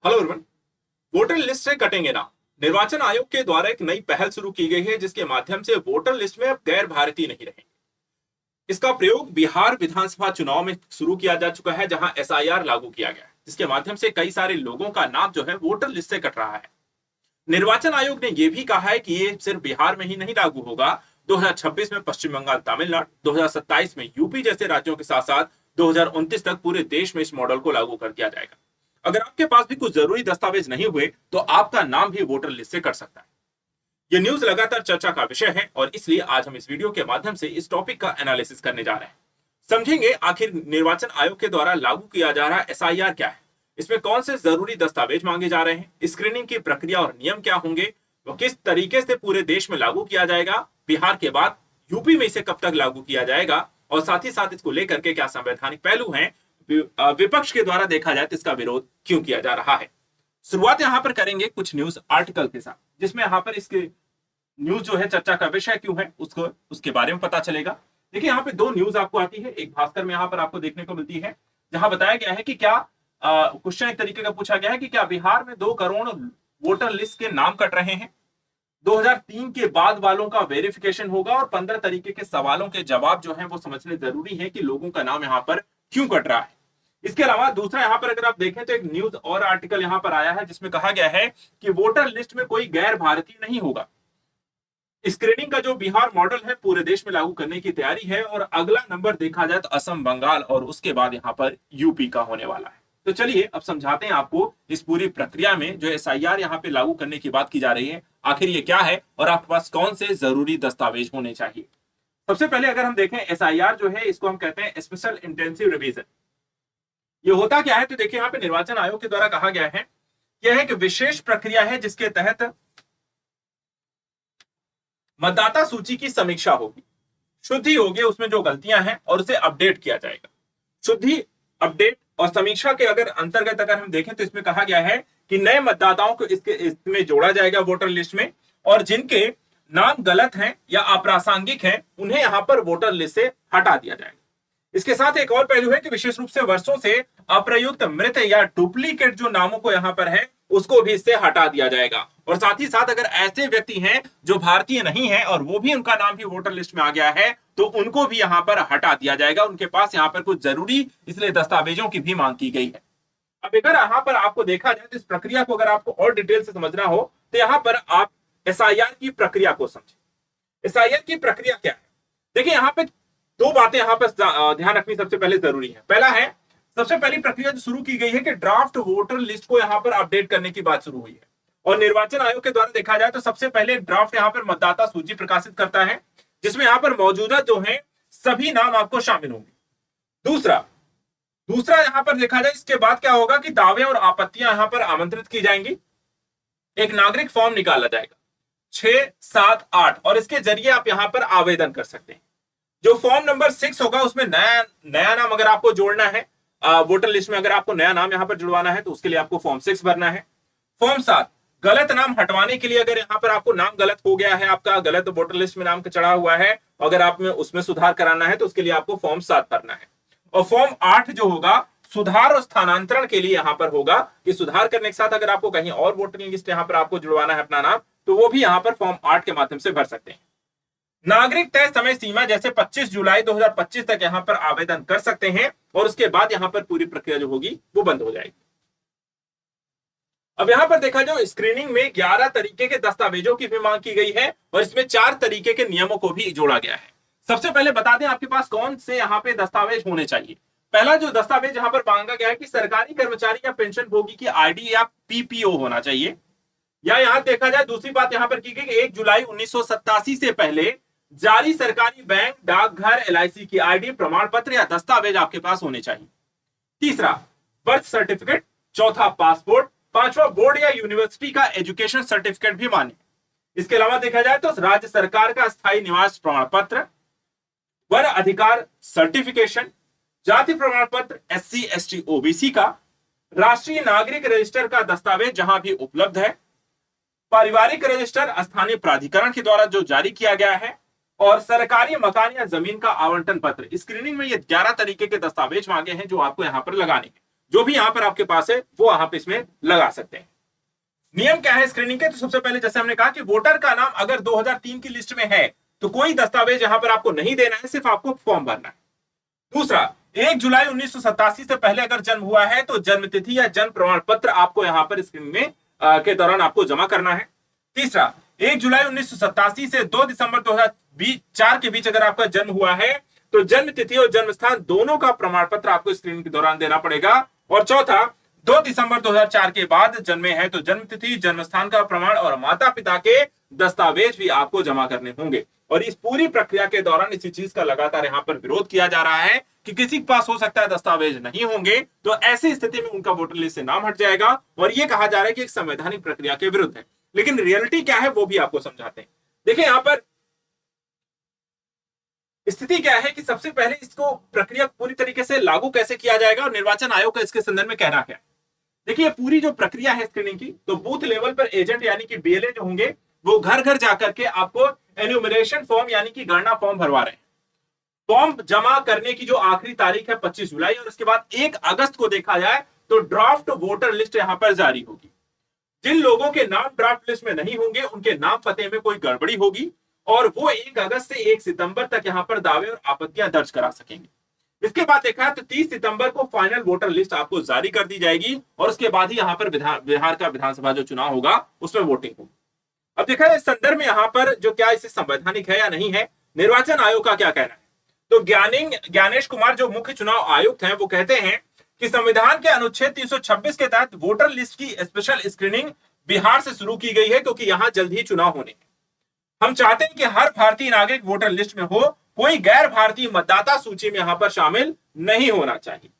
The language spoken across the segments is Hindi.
Hello everyone. वोटर लिस्ट से कटेंगे नाम। निर्वाचन आयोग के द्वारा एक नई पहल शुरू की गई है जिसके माध्यम से वोटर लिस्ट में अब गैर भारतीय नहीं रहेंगे। इसका प्रयोग बिहार विधानसभा चुनाव में शुरू किया जा चुका है, जहां एसआईआर लागू किया गया है, जिसके माध्यम से कई सारे लोगों का नाम जो है वोटर लिस्ट से कट रहा है। निर्वाचन आयोग ने यह भी कहा है कि ये सिर्फ बिहार में ही नहीं लागू होगा। 2026 में पश्चिम बंगाल, तमिलनाडु, 2027 में यूपी जैसे राज्यों के साथ साथ 2029 तक पूरे देश में इस मॉडल को लागू कर दिया जाएगा। अगर आपके पास भी कुछ जरूरी दस्तावेज नहीं हुए तो आपका नाम भी वोटर लिस्ट से कट सकता है। यह न्यूज लगातार चर्चा का विषय है और इसलिए आज हम इस वीडियो के माध्यम से इस टॉपिक का एनालिसिस करने जा रहे हैं। समझेंगे आखिर निर्वाचन आयोग के द्वारा लागू किया जा रहा एसआईआर क्या है, इसमें कौन से जरूरी दस्तावेज मांगे जा रहे हैं, स्क्रीनिंग की प्रक्रिया और नियम क्या होंगे, वो किस तरीके से पूरे देश में लागू किया जाएगा, बिहार के बाद यूपी में इसे कब तक लागू किया जाएगा, और साथ ही साथ इसको लेकर के क्या संवैधानिक पहलू हैं, विपक्ष के द्वारा देखा जाए तो इसका विरोध क्यों किया जा रहा है। शुरुआत यहां पर करेंगे कुछ न्यूज आर्टिकल के साथ, जिसमें यहां पर इसके न्यूज जो है चर्चा का विषय क्यों है उसको उसके बारे में पता चलेगा। देखिए यहाँ पे दो न्यूज आपको आती है, एक भास्कर में यहाँ पर आपको देखने को मिलती है, जहां बताया गया है कि क्या क्वेश्चन एक तरीके का पूछा गया है कि क्या बिहार में 2 करोड़ वोटर लिस्ट के नाम कट रहे हैं, 2003 के बाद वालों का वेरिफिकेशन होगा, और 15 तरीके के सवालों के जवाब जो हैं वो समझने जरूरी है कि लोगों का नाम यहाँ पर क्यों कट रहा है। इसके अलावा दूसरा यहां पर अगर आप देखें तो एक न्यूज और आर्टिकल यहां पर आया है जिसमें कहा गया है कि वोटर लिस्ट में कोई गैर भारतीय नहीं होगा। स्क्रीनिंग का जो बिहार मॉडल है पूरे देश में लागू करने की तैयारी है, और अगला नंबर देखा जाए तो असम, बंगाल और उसके बाद यहां पर यूपी का होने वाला है। तो चलिए अब समझाते हैं आपको इस पूरी प्रक्रिया में जो एसआईआर यहां पे लागू करने की बात की जा रही है, आखिर ये क्या है और आपके पास कौन से जरूरी दस्तावेज होने चाहिए। सबसे पहले अगर हम देखें एसआईआर जो है इसको हम कहते हैं स्पेशल इंटेंसिव रिवीजन। ये होता क्या है तो देखिए यहाँ पे निर्वाचन आयोग के द्वारा कहा गया है यह एक विशेष प्रक्रिया है जिसके तहत मतदाता सूची की समीक्षा होगी, शुद्धि होगी उसमें जो गलतियां हैं और उसे अपडेट किया जाएगा। शुद्धि, अपडेट और समीक्षा के अगर अंतर्गत अगर हम देखें तो इसमें कहा गया है कि नए मतदाताओं को इसमें जोड़ा जाएगा वोटर लिस्ट में, और जिनके नाम गलत हैं या अप्रासंगिक हैं उन्हें यहां पर वोटर लिस्ट से हटा दिया जाएगा। इसके साथ एक और पहलू है कि विशेष रूप से वर्षों से अप्रयुक्त, मृत या डुप्लीकेट जो नामों को यहां पर है उसको भी इससे हटा दिया जाएगा। और साथ ही साथ अगर ऐसे व्यक्ति हैं जो भारतीय नहीं है और वो भी उनका नाम भी वोटर लिस्ट में आ गया है तो उनको भी यहां पर हटा दिया जाएगा। उनके पास यहां पर कुछ जरूरी इसलिए दस्तावेजों की भी मांग की गई है। अब अगर यहां पर आपको देखा जाए तो इस प्रक्रिया को अगर आपको और डिटेल से समझना हो तो यहां पर आप एसआईआर की प्रक्रिया को समझें। एसआईआर की प्रक्रिया क्या है, देखिए यहां पे दो बातें यहां पर ध्यान रखनी सबसे पहले जरूरी है। पहला है, सबसे पहली प्रक्रिया जो शुरू की गई है कि ड्राफ्ट वोटर लिस्ट को यहां पर अपडेट करने की बात शुरू हुई है, और निर्वाचन आयोग के द्वारा देखा जाए तो सबसे पहले ड्राफ्ट यहां पर मतदाता सूची प्रकाशित करता है जिसमें यहां पर मौजूदा जो है सभी नाम आपको शामिल होंगे। दूसरा यहां पर देखा जाए इसके बाद क्या होगा कि दावे और आपत्तियां यहां पर आमंत्रित की जाएंगी। एक नागरिक फॉर्म निकाला जाएगा 6, 7, 8 और इसके जरिए आप यहां पर आवेदन कर सकते हैं। जो फॉर्म नंबर 6 होगा उसमें नया नाम अगर आपको जोड़ना है वोटर लिस्ट में, अगर आपको नया नाम यहां पर जुड़वाना है तो उसके लिए आपको फॉर्म 6 भरना है। फॉर्म 7 गलत नाम हटवाने के लिए, अगर यहां पर आपको नाम गलत हो गया है, आपका गलत वोटर लिस्ट में नाम चढ़ा हुआ है, अगर आप में उसमें सुधार कराना है तो उसके लिए आपको फॉर्म 7 भरना है। और फॉर्म 8 जो होगा सुधार और स्थानांतरण के लिए यहां पर होगा कि सुधार करने के साथ अगर आपको कहीं और वोटर लिस्ट यहां पर आपको जुड़वाना है अपना नाम तो वो भी यहां पर फॉर्म 8 के माध्यम से भर सकते हैं। नागरिक तय समय सीमा जैसे 25 जुलाई 2025 तक यहां पर आवेदन कर सकते हैं और उसके बाद यहां पर पूरी प्रक्रिया जो होगी वो बंद हो जाएगी। अब यहां पर देखा जाए स्क्रीनिंग में 11 तरीके के दस्तावेजों की भी मांग की गई है और इसमें 4 तरीके के नियमों को भी जोड़ा गया है। सबसे पहले बता दें आपके पास कौन से यहां पे दस्तावेज होने चाहिए। पहला जो दस्तावेज यहां पर मांगा गया है कि सरकारी कर्मचारी या पेंशन भोगी की आईडी या पीपीओ होना चाहिए, या यहां देखा जाए दूसरी बात यहां पर की गई कि 1 जुलाई 1987 से पहले जारी सरकारी बैंक, डाकघर, एलआईसी की आईडी, प्रमाण पत्र या दस्तावेज आपके पास होने चाहिए। तीसरा बर्थ सर्टिफिकेट, चौथा पासपोर्ट, पांचवा बोर्ड या यूनिवर्सिटी का एजुकेशन सर्टिफिकेट भी मान्य। इसके अलावा देखा जाए तो राज्य सरकार का स्थायी निवास प्रमाण पत्र, वन अधिकार सर्टिफिकेशन, जाति प्रमाण पत्र एससी, एसटी, ओबीसी का, राष्ट्रीय नागरिक रजिस्टर का दस्तावेज जहां भी उपलब्ध है, पारिवारिक रजिस्टर स्थानीय प्राधिकरण के द्वारा जो जारी किया गया है, और सरकारी मकान या जमीन का आवंटन पत्र। स्क्रीनिंग में ये 11 तरीके के दस्तावेज मांगे हैं जो आपको यहां पर लगाने हैं। जो भी यहां पर आपके पास है वो आप इसमें लगा सकते हैं। नियम क्या है स्क्रीनिंग के? तो सबसे पहले जैसे हमने कहा कि वोटर का नाम अगर 2003 की लिस्ट में है तो कोई दस्तावेज यहां पर आपको नहीं देना है, सिर्फ आपको फॉर्म भरना है। दूसरा, 1 जुलाई 1987 से पहले अगर जन्म हुआ है तो जन्म तिथि या जन्म प्रमाण पत्र आपको यहां पर स्क्रीनिंग में के दौरान आपको जमा करना है। तीसरा, 1 जुलाई 1987 से 2 दिसंबर 2004 के बीच अगर आपका जन्म हुआ है तो जन्म तिथि और जन्म स्थान दोनों का प्रमाण पत्र आपको स्क्रीनिंग के दौरान देना पड़ेगा। और चौथा, 2 दिसंबर 2004 के बाद जन्मे हैं तो जन्म तिथि, जन्म स्थान का प्रमाण और माता पिता के दस्तावेज भी आपको जमा करने होंगे। और इस पूरी प्रक्रिया के दौरान इसी चीज का लगातार यहां पर विरोध किया जा रहा है कि किसी के पास हो सकता है दस्तावेज नहीं होंगे, तो ऐसी स्थिति में उनका वोटर लिस्ट से नाम हट जाएगा और यह कहा जा रहा है कि एक संवैधानिक प्रक्रिया के विरुद्ध है। लेकिन रियलिटी क्या है वो भी आपको समझाते हैं। देखिए यहां पर स्थिति क्या है कि सबसे पहले इसको प्रक्रिया पूरी तरीके से लागू कैसे किया जाएगा और निर्वाचन आयोग का इसके संदर्भ में कहना क्या है। देखिए पूरी जो प्रक्रिया है स्क्रीनिंग की, तो बूथ लेवल पर एजेंट यानी कि बीएलए जो होंगे वो घर घर जाकर के आपको एन्यूमरेशन फॉर्म यानी कि गणना फॉर्म भरवा रहे हैं। फॉर्म जमा करने की जो आखिरी तारीख है 25 जुलाई और उसके बाद 1 अगस्त को देखा जाए तो ड्राफ्ट वोटर लिस्ट यहां पर जारी होगी। जिन लोगों के नाम ड्राफ्ट लिस्ट में नहीं होंगे उनके नाम पते में कोई गड़बड़ी होगी और वो 1 अगस्त से 1 सितंबर तक यहां पर दावे और आपत्तियां दर्ज करा सकेंगे। इसके बाद देखा तो 30 सितंबर को फाइनल वोटर लिस्ट आपको जारी कर दी जाएगी और उसके बाद ही यहां पर बिहार का विधानसभा जो चुनाव होगा उसमें वोटिंग होगी। अब देखा इस संदर्भ में यहां पर जो क्या इसे संवैधानिक है या नहीं है, निर्वाचन आयोग का क्या कहना है। तो ज्ञानेश कुमार जो मुख्य चुनाव आयुक्त हैं वो कहते हैं कि संविधान के अनुच्छेद 326 के तहत वोटर लिस्ट की स्पेशल स्क्रीनिंग बिहार से शुरू की गई है क्योंकि यहां जल्द ही चुनाव होने हैं। हम चाहते हैं कि हर भारतीय नागरिक वोटर लिस्ट में हो, कोई गैर भारतीय मतदाता सूची में यहां पर शामिल नहीं होना चाहिए।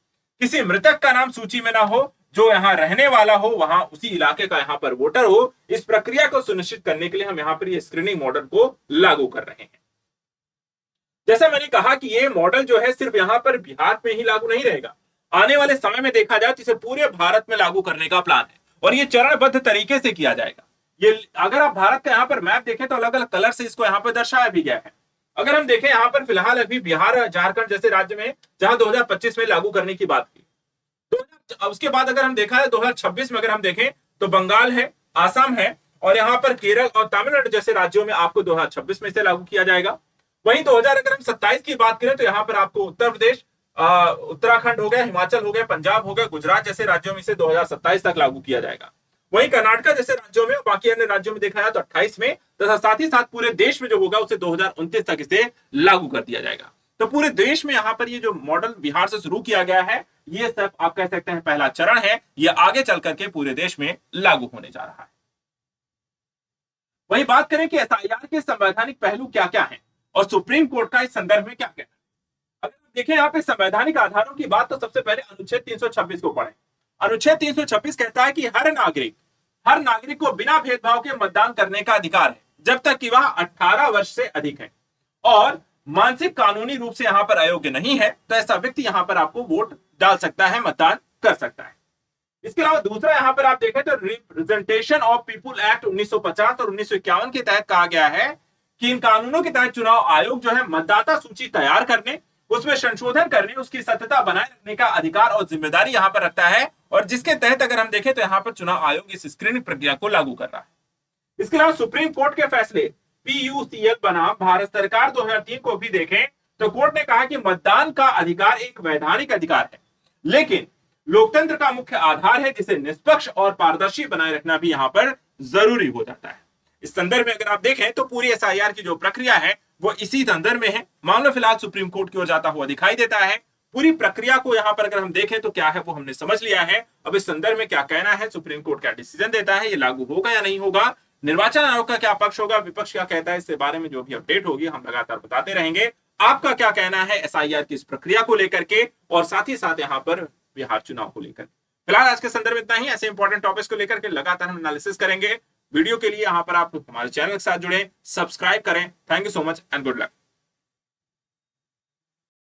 किसी मृतक का नाम सूची में ना हो, जो यहां रहने वाला हो वहां उसी इलाके का यहां पर वोटर हो। इस प्रक्रिया को सुनिश्चित करने के लिए हम यहां पर ये स्क्रीनिंग मॉडल को लागू कर रहे हैं। जैसा मैंने कहा कि ये मॉडल जो है सिर्फ यहां पर बिहार में ही लागू नहीं रहेगा, आने वाले समय में देखा जाए तो इसे पूरे भारत में लागू करने का प्लान है और ये चरणबद्ध तरीके से किया जाएगा। ये अगर आप भारत का यहाँ पर मैप देखें तो अलग अलग कलर से इसको यहाँ पर दर्शाया भी गया है। अगर हम देखें यहाँ पर फिलहाल अभी बिहार, झारखंड जैसे राज्य में जहां 2025 में लागू करने की बात की, उसके बाद अगर हम देखा है 2026 में अगर हम देखें तो बंगाल है, आसाम है और यहाँ पर केरल और तमिलनाडु जैसे राज्यों में आपको 2026 में से लागू किया जाएगा। वहीं 2027 की बात करें तो यहाँ पर आपको उत्तर प्रदेश, उत्तराखंड हो गया, हिमाचल हो गया, पंजाब हो गया, गुजरात जैसे राज्यों में से 2027 तक लागू किया जाएगा। वहीं कर्नाटक जैसे राज्यों में और बाकी अन्य राज्यों में देखा जाए तो 28 में तथा साथ ही साथ पूरे देश में जो होगा उसे 2029 तक इसे लागू कर दिया जाएगा। तो पूरे देश में यहाँ पर ये जो मॉडल बिहार से शुरू किया गया है ये सब आप कह सकते हैं पहला चरण है, ये आगे चल करके पूरे देश में लागू होने जा रहा है। वही बात करें कि एसआईआर के संवैधानिक पहलू क्या क्या है और सुप्रीम कोर्ट का इस संदर्भ में क्या कहना है। अगर देखें यहाँ पे संवैधानिक आधारों की बात तो सबसे पहले अनुच्छेद 326 को पढ़ें। अनुच्छेद 326 कहता है कि हर नागरिक को बिना भेदभाव के मतदान करने का अधिकार है जब तक कि वह 18 वर्ष से अधिक है और मानसिक कानूनी रूप से यहां पर अयोग्य नहीं है तो ऐसा व्यक्ति यहां पर आपको वोट डाल सकता है, मतदान कर सकता है। इसके अलावा दूसरा यहां पर आप देखें तो रिप्रेजेंटेशन ऑफ पीपुल एक्ट 1950 और 1951 के तहत कहा गया है कि इन कानूनों के तहत चुनाव आयोग जो है मतदाता सूची तैयार करने, उसमें संशोधन करने, उसकी सत्यता बनाए रखने का अधिकार और जिम्मेदारी यहां पर रखता है और जिसके तहत अगर हम देखें तो यहां पर चुनाव आयोग इस स्क्रीनिंग प्रक्रिया को लागू कर रहा है। इसके अलावा सुप्रीम कोर्ट के फैसले PUCL बनाम भारत सरकार 2003 को भी देखें तो कोर्ट ने कहा कि मतदान का अधिकार एक वैधानिक अधिकार है लेकिन लोकतंत्र का मुख्य आधार है जिसे निष्पक्ष और पारदर्शी बनाए रखना भी यहां पर जरूरी हो जाता है। इस संदर्भ में अगर आप देखें तो पूरी एसआईआर की जो प्रक्रिया है वो इसी संदर्भ में है। मामला फिलहाल सुप्रीम कोर्ट की ओर जाता हुआ दिखाई देता है। पूरी प्रक्रिया को यहां पर अगर हम देखें तो क्या है वो हमने समझ लिया है। अब इस संदर्भ में क्या कहना है, सुप्रीम कोर्ट क्या डिसीजन देता है, ये लागू होगा या नहीं होगा, निर्वाचन आयोग का क्या पक्ष होगा, विपक्ष क्या कहता है, इसके बारे में जो भी अपडेट होगी हम लगातार बताते रहेंगे। आपका क्या कहना है एसआईआर की इस प्रक्रिया को लेकर के और साथ ही साथ यहाँ पर बिहार चुनाव को लेकर। फिलहाल आज के संदर्भ में इतना ही। ऐसे इंपॉर्टेंट टॉपिक्स को लेकर के लगातार हम एनालिसिस करेंगे। वीडियो के लिए यहाँ पर आप हमारे चैनल के साथ जुड़े, सब्सक्राइब करें। Thank you so much and good luck.